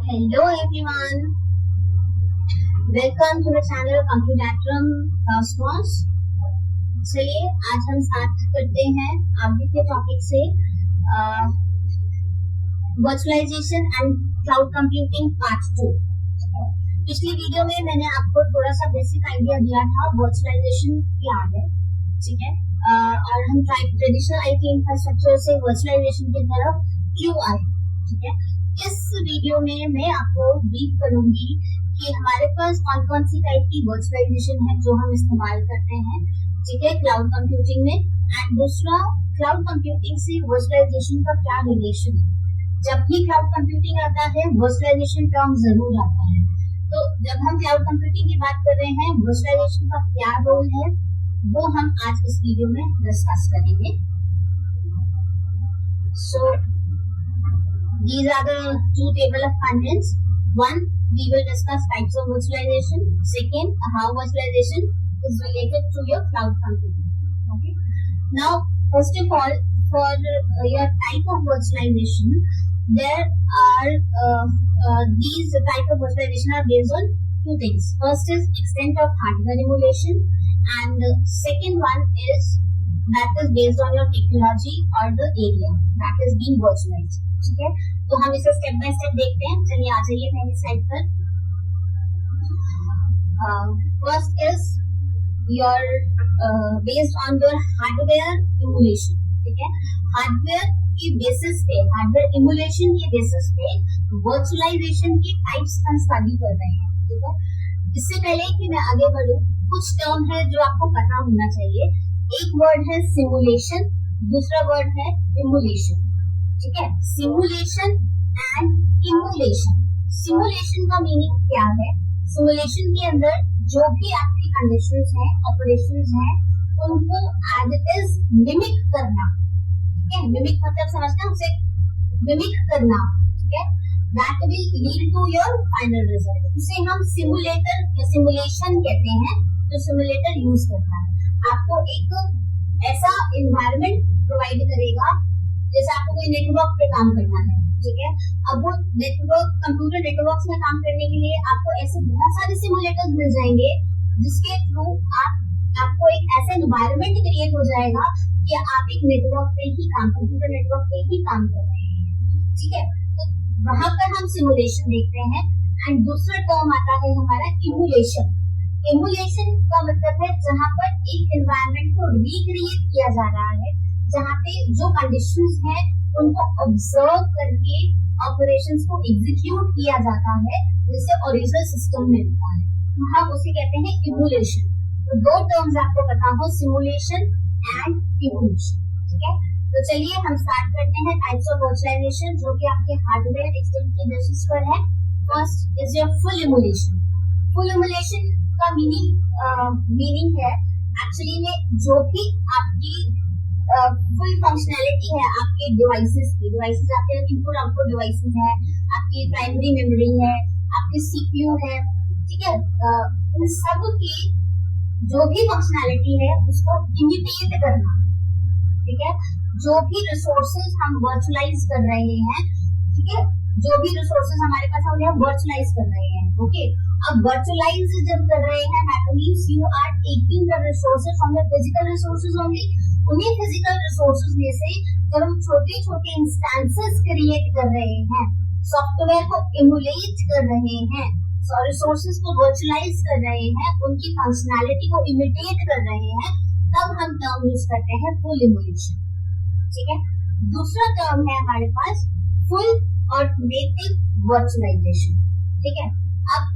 Hello everyone, welcome to the channel Computatrum Cosmos। चलिए आज हम स्टार्ट करते हैं आगे के टॉपिक से virtualization and cloud computing part 2। पिछली वीडियो में मैंने आपको थोड़ा सा बेसिक आइडिया दिया था वर्चुअलाइजेशन क्या है, ठीक है। और हम ट्रेडिशनल आईटी इंफ्रास्ट्रक्चर से वर्चुअलाइजेशन की तरफ क्यों आए, ठीक है। इस वीडियो में मैं आपको ब्रीफ करूंगी कि हमारे पास कौन कौन सी टाइप की वर्चुअलाइजेशन है जो हम इस्तेमाल करते हैं, ठीक है, क्लाउड कंप्यूटिंग में। एंड दूसरा, क्लाउड कंप्यूटिंग से वर्चुअलाइजेशन का क्या रिलेशन है। जब भी क्लाउड कंप्यूटिंग आता है वर्चुअलाइजेशन टर्म जरूर आता है। तो जब हम क्लाउड कंप्यूटिंग की बात कर रहे हैं, वर्चुअलाइजेशन का क्या रोल है वो हम आज इस वीडियो में डिस्कस करेंगे। सो these are the two table of contents. One, we will discuss types of virtualization. Second, how virtualization is related to your cloud computing. Okay. Now, first of all, for your type of virtualization, there are these type of virtualization are based on two things. First is extent of hardware emulation, and the second one is that is based on your technology or the area that is being virtualized. ठीक है, तो हम इसे step by step देखते हैं। चलिए आ जाइए पहली स्लाइड पर। First is your based on your hardware emulation, ठीक है। हार्डवेयर की बेसिस पे, हार्डवेयर इमुलेशन के बेसिस पे वर्चुअलाइजेशन के टाइप्स हम स्टडी कर रहे हैं, ठीक है। इससे पहले कि मैं आगे बढ़ूं, कुछ टर्म है जो आपको पता होना चाहिए। एक वर्ड है सिमुलेशन, दूसरा वर्ड है इमुलेशन, ठीक है। Simulation and emulation. सिमुलेशन का मीनिंग क्या है? सिमुलेशन के अंदर जो भी आपकी कंडीशंस हैं, ऑपरेशंस हैं, उनको एज इट इज मिमिक करना, ठीक है। मिमिक मतलब समझते हैं, उसे मिमिक करना, ठीक है। That will lead to your final result. उसे हम सिमुलेटर या सिमुलेशन कहते हैं, जो सिमुलेटर यूज करता है। आपको एक ऐसा एनवायरनमेंट प्रोवाइड करेगा जैसे आपको कोई नेटवर्क पे काम करना है, ठीक है। अब वो नेटवर्क, कंप्यूटर नेटवर्क्स में काम करने के लिए आपको ऐसे बहुत सारे सिमुलेटर्स मिल जाएंगे जिसके थ्रू आपको एक ऐसा एनवायरनमेंट क्रिएट हो जाएगा कि आप एक नेटवर्क पे ही काम, कंप्यूटर नेटवर्क पे ही काम कर रहे हैं, ठीक है। तो वहां पर हम सिमुलेशन देखते हैं। एंड दूसरा टर्म आता है हमारा इमुलेशन। इमुलेशन का मतलब है जहां पर एक एनवायरनमेंट को रिक्रिएट किया जा रहा है, जहाँ पे जो कंडीशंस हैं उनको ऑब्जर्व करके ऑपरेशंस को एग्जीक्यूट किया जाता है, जिससे ओरिजिनल सिस्टम मिलता है, तो हम उसे कहते हैं इमुलेशन। तो दो टर्म्स आपको पता हो, सिमुलेशन एंड इमुलेशन, ठीक है। तो चलिए हम स्टार्ट करते हैं टाइप्स ऑफ वर्चुअलाइजेशन जो कि आपके हार्डवेयर एक्सटेंट के बेसिस पर है। First is your full emulation. Full emulation का मीनिंग है एक्चुअली में जो भी आपकी फुल फंक्शनैलिटी है आपके डिवाइसेस की। डिवाइसेस आपके इनपुट आउटपुट डिवाइसेस है, आपकी प्राइमरी मेमोरी है, आपकी सीपीयू है, ठीक है। इन सब की जो भी फंक्शनैलिटी है उसको इमिटेट करना, ठीक है। जो भी रिसोर्सेज हम वर्चुअलाइज कर रहे हैं, ठीक है, जो भी रिसोर्सेज हमारे पास है उन्हें हम वर्चुअलाइज कर रहे हैं, ओके। अब वर्चुअलाइज जब कर रहे हैं that means you are taking the resources from the physical resources only. उन्हीं फिजिकल रिसोर्सेज में से जब हम छोटे छोटे इंस्टेंसेस क्रिएट कर रहे हैं, सॉफ्टवेयर को इमुलेट कर रहे हैं, रिसोर्सेज को वर्चुअलाइज कर रहे हैं, उनकी फंक्शनैलिटी को इमिटेट कर रहे हैं, तब हम टर्म यूज करते हैं फुल इमुलेशन, ठीक है। दूसरा टर्म है हमारे पास फुल ऑटोमेटिक वर्चुअलाइजेशन, ठीक है। अब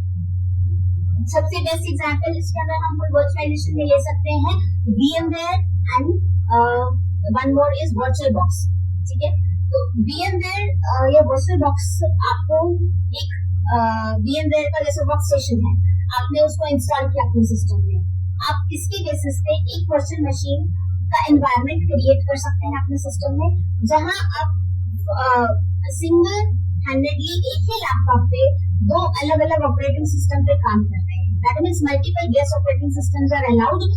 सबसे बेस्ट एग्जांपल इसके अंदर हम फुल वर्चुअलाइजेशन में ले सकते हैं VMware and one more is VirtualBox, ठीक है। तो VMware या वर्चुअलबॉक्स आपको एक VMware का जैसे वर्क स्टेशन है, आपने उसको इंस्टॉल किया अपने सिस्टम में। आप इसके बेसिस पे एक वर्चुअल मशीन का एनवायरनमेंट क्रिएट कर सकते हैं अपने सिस्टम में, जहां आप सिंगल हैंडेडली एक ही लैपटॉप पे दो अलग अलग ऑपरेटिंग सिस्टम पे काम कर रहे हैं। That means multiple base operating systems are allowed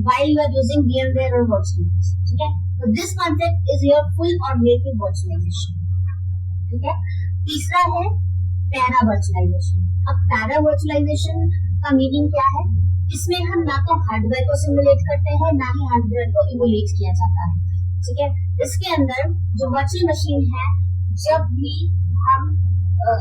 while you are using VMware or virtualization, ठीक है। So this concept is your full or native virtualization, ठीक है। तीसरा है पैरा वर्चुअलाइजेशन। अब पैरा वर्चुअलाइजेशन का मीनिंग क्या है? इसमें हम ना तो हार्डवेयर को सिमुलेट करते हैं, ना ही हार्डवेयर को इमुलेट किया जाता है, ठीक है। इसके अंदर जो वर्चुअल मशीन है, जब भी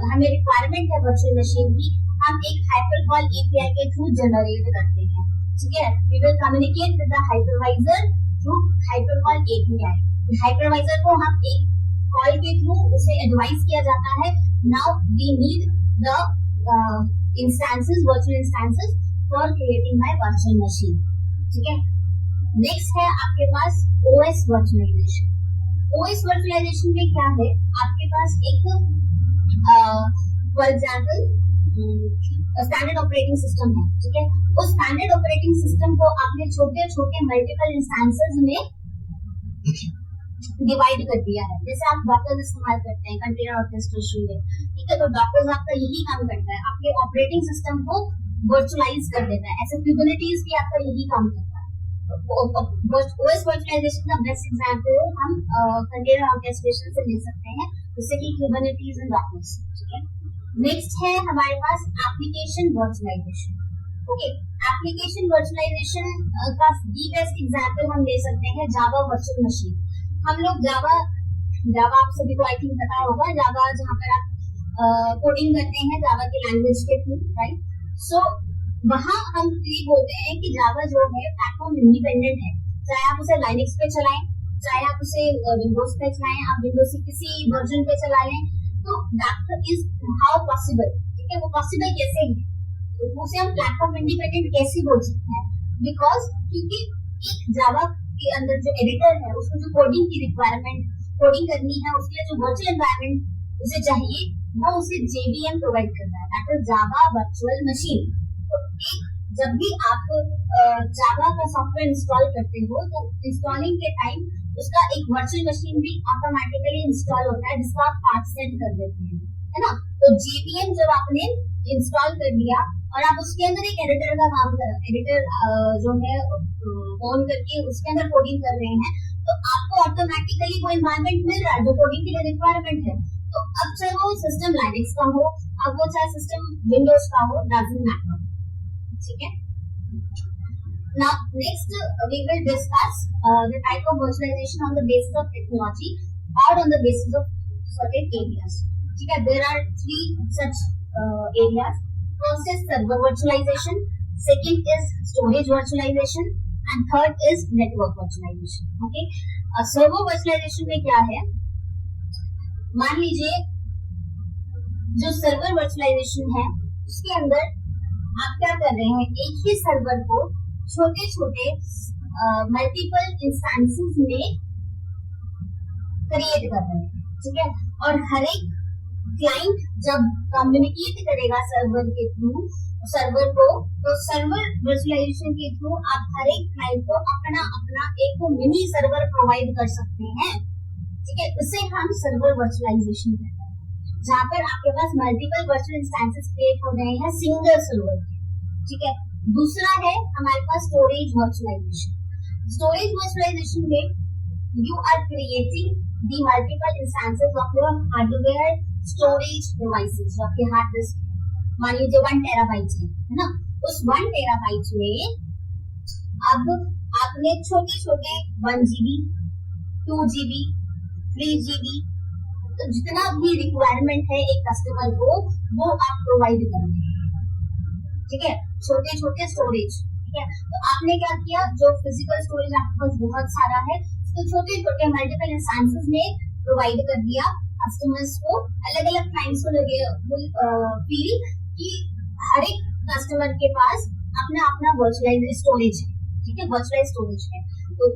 हमें रिक्वायरमेंट है वर्चुअल मशीन की, हम एक हाइपरकॉल एपीआई के थ्रू जनरेट करते हैं, ठीक है। We will communicate with the hypervisor through hypercall API. Hypervisor को हम एक कॉल के थ्रू उसे एडवाइस किया जाता है, now we need the instances, virtual instances for creating my virtual machine, ठीक है। नेक्स्ट है आपके पास ओएस वर्चुअलाइजेशन। ओएस वर्चुअलाइजेशन में क्या है, आपके पास एक for example standard operating system है, ठीक है। उस स्टैंडर्ड ऑपरेटिंग सिस्टम को आपने छोटे छोटे मल्टीपल इंस्टेंसेस में डिवाइड कर दिया है। जैसे आप डॉक्टर्स इस्तेमाल करते हैं कंटेनर ऑर्केस्ट्रेशन में, ठीक है। तो डॉक्टर्स आपका यही काम करता है, आपके ऑपरेटिंग सिस्टम को वर्चुअलाइज कर देता है। ऐसे कुबरनेटिस भी आपका यही काम करता है। ओएस वर्चुअलाइजेशन का बेस्ट एग्जांपल हम कंटेनर ऑर्केस्ट्रेशन से ले सकते हैं, जैसे कि कुबरनेटिस एंड डॉकर्स, ठीक है। नेक्स्ट है हमारे पास application virtualization. Okay, application virtualization का दी बेस्ट एग्जांपल हम ले सकते हैं जावा वर्चुअल मशीन। हम लोग जावा आप सभी को आई थिंक पता होगा, जावा जहाँ पर आप कोडिंग करते हैं जावा के लैंग्वेज के थ्रू, राइट। सो वहाँ हम ये बोलते हैं कि जावा जो है प्लेटफॉर्म इंडिपेंडेंट है, चाहे आप उसे लाइनक्स पे चलाएं, चाहे आप उसे विंडोज पे चलाएं, आप विंडोज के किसी वर्जन पे चला लें, तो दैट इज हाउ पॉसिबल, ठीक है। वो पॉसिबल कैसे है, उसे हम प्लेटफॉर्म इंडिपेंडेंट कैसे बोल सकते हैं? बिकॉज क्योंकि एक जावा के अंदर जो एडिटर है, उसको जो कोडिंग की रिक्वायरमेंट कोडिंग करनी है, उसके लिए जो वर्चुअल एनवायरनमेंट उसे चाहिए, वो उसे जेवीएम प्रोवाइड करता है, that is Java virtual machine. तो जब भी आप जावा का सॉफ्टवेयर इंस्टॉल करते हो, तो इंस्टॉलिंग के टाइम उसका एक वर्चुअल मशीन भी ऑटोमेटिकली इंस्टॉल होता है, जिसको आप पाथ सेट कर देते हैं, है ना। तो जेवीएम जब आपने इंस्टॉल कर लिया और आप उसके अंदर एक एडिटर का काम एडिटर जो है ऑन करके उसके अंदर कोडिंग कर रहे हैं, तो आपको ऑटोमेटिकली वो एनवायरनमेंट मिल रहा है जो कोडिंग के लिए रिक्वायरमेंट है। तो अब चाहे वो सिस्टम लाइनक्स का हो, अब वो चाहे सिस्टम विंडोज का हो, डजंट मैटर, ठीक है। Now next we will discuss the type of virtualization on the basis of technology or on the basis of certain areas. ठीक है, there are three such areas. First is server virtualization, second is storage virtualization, and third is network virtualization. Okay, server virtualization में क्या है? मान लीजिए जो server virtualisation है उसके अंदर आप क्या कर रहे हैं, एक ही सर्वर को छोटे छोटे मल्टीपल इंस्टेंसेस में क्रिएट कर रहे हैं, ठीक है। और हर एक क्लाइंट जब कम्युनिकेट करेगा सर्वर के थ्रू सर्वर को, तो सर्वर वर्चुअलाइजेशन के थ्रू आप हर एक क्लाइंट को अपना अपना एक मिनी सर्वर प्रोवाइड कर सकते हैं, ठीक है। इसे हम सर्वर वर्चुअलाइजेशन कहते हैं, जहाँ पर आपके पास मल्टीपल वर्चुअल इंस्टेंसेस क्रिएट हो गए हैं सिंगल सर्वर, ठीक है। दूसरा है हमारे पास स्टोरेज वर्चुअलाइजेशन। स्टोरेज वर्चुअलाइजेशन में you are creating the multiple instances of your hardware storage devices, जो आपके हार्ड डिस्क मान लीजिए 1 टेराबाइट है ना, उस 1 टेराबाइट में अब आपने छोटे छोटे 1 GB 2 GB 3 GB, तो जितना भी रिक्वायरमेंट है एक कस्टमर को वो आप प्रोवाइड करेंगे, ठीक है। छोटे छोटे स्टोरेज, ठीक है। तो आपने क्या किया, जो फिजिकल स्टोरेज आपके पास बहुत सारा है, तो छोटे छोटे मल्टीपल इंस्टेंसेस में प्रोवाइड कर दिया कस्टमर्स को। अलग अलग क्लाइंट्स को लगे फील कि हर एक कस्टमर के पास अपना अपना वर्चुअलाइज स्टोरेज है, ठीक है, वर्चुअलाइज स्टोरेज है। तो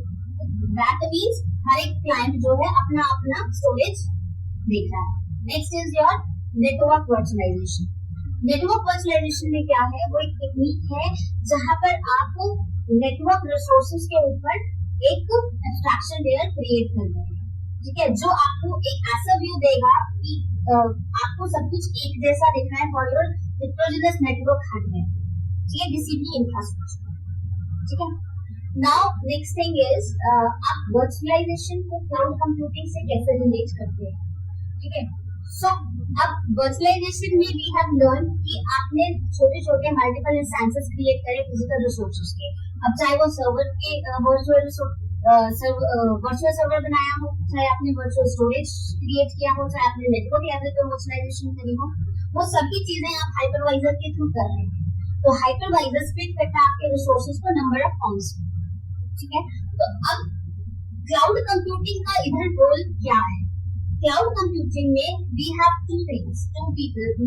दैट मींस हर एक क्लाइंट जो है अपना अपना स्टोरेज देख रहा है। Next is your network virtualization. Network virtualization में क्या है, वो एक टेक्निक है जहां पर आप नेटवर्क रिसोर्सेज के ऊपर एक एब्स्ट्रैक्शन लेयर क्रिएट कर रहे हैं, ठीक है, जो आपको एक ऐसा व्यू देगा कि आपको सब कुछ एक जैसा दिख रहा है for your heterogeneous network hardware, ठीक है, डीसीपी इंफ्रास्ट्रक्चर, ठीक है। नाउ नेक्स्ट थिंग इज आप वर्चुअलाइजेशन को क्लाउड कंप्यूटिंग से कैसे रिलेट करते हैं, ठीक है। सो अब वर्चुअलाइजेशन में वी हैव लर्न कि आपने छोटे छोटे मल्टीपल इंस्टेंसेस क्रिएट करे फिजिकल रिसोर्सेज के। अब चाहे वो सर्वर के वर्चुअल सर्वर बनाया हो, चाहे आपने वर्चुअल स्टोरेज क्रिएट किया हो, चाहे आपने नेटवर्क लेवल पे वर्चुअलाइजेशन करी हो, वो सभी चीजें आप हाइपरवाइजर के थ्रू कर रहे हैं। तो हाइपरवाइजर स्प्लिट करता है आपके रिसोर्सेज को नंबर ऑफ कॉन्स, ठीक है। तो अब क्लाउड कंप्यूटिंग का इधर रोल क्या है? क्लाउड कंप्यूटिंग में we have two things,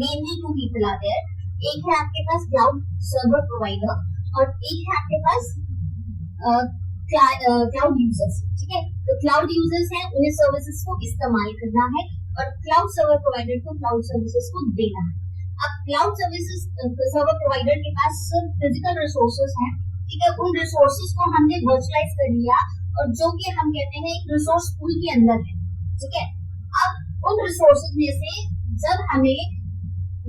mainly two people are there. एक है आपके पास क्लाउड सर्वर प्रोवाइडर और एक है आपके पास क्लाउड यूजर्स, ठीक है। तो क्लाउड यूजर्स हैं, उन्हें सर्विसेज को इस्तेमाल करना है और क्लाउड सर्वर प्रोवाइडर को क्लाउड सर्विसेज को देना है। अब क्लाउड सर्विसेज सर्वर प्रोवाइडर के पास फिजिकल रिसोर्सेज हैं, ठीक है। उन रिसोर्सेज को हमने वर्चुअलाइज कर लिया और जो कि हम कहते हैं एक रिसोर्स पूल के अंदर है, ठीक है। अब उन रिसोर्सेज में से जब हमें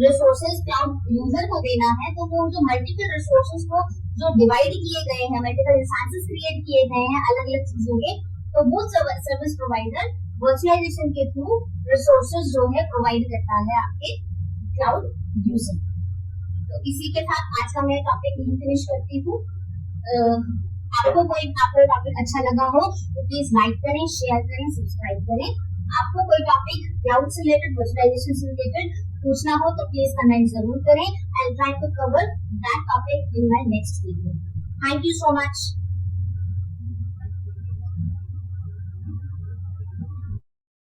रिसोर्सेज क्लाउड यूजर को देना है तो वो जो मल्टीपल रिसोर्सेज को जो डिवाइड किए गए हैं, मल्टीपल इंस्टेंसेस क्रिएट किए गए हैं अलग अलग चीजों के, तो वो सर्विस प्रोवाइडर वर्चुअलाइजेशन के थ्रू रिसोर्सेज जो है प्रोवाइड करता है आपके क्लाउड यूजर। तो इसी के साथ आज का मैं टॉपिक फिनिश करती हूँ। आपको टॉपिक अच्छा लगा हो तो प्लीज लाइक करें, शेयर करें, सब्सक्राइब करें। आपको कोई टॉपिक क्लाउड से रिलेटेड, वर्चुअलाइजेशन से रिलेटेड पूछना हो तो प्लीज कमेंट जरूर करें। I will try to cover that topic in my next video. Thank you so much.